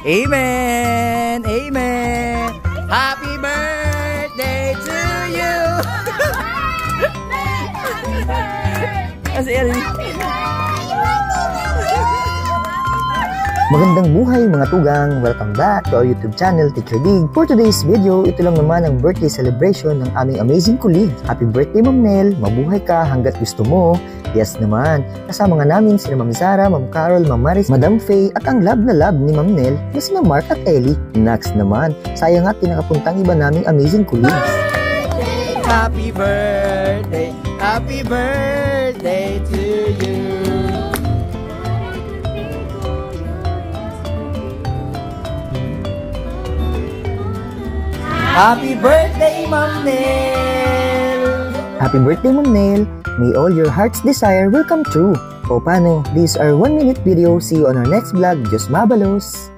Amen! Amen! Happy birthday to you! Kasi Magandang buhay mga tugang! Welcome back to our YouTube channel, Teacher Dig. For today's video, ito lang naman ang birthday celebration ng aming amazing colleague. Happy birthday Ma'am Nel! Mabuhay ka hanggat gusto mo. Yes naman, kasama nga namin sina Ma'am Zara, Ma'am Carol, Ma'am Maris, Madam Faye at ang love na love ni Ma'am Nel na sina Mark at Ellie. Next naman, sayang at pinakapuntang iba naming amazing colleagues. Happy birthday! Happy birthday to you! Happy birthday, Ma'am Nel! Happy birthday Ma'am Nel! May all your heart's desire will come true. O paano? These are 1-minute video. See you on our next vlog. Diyos mabalos!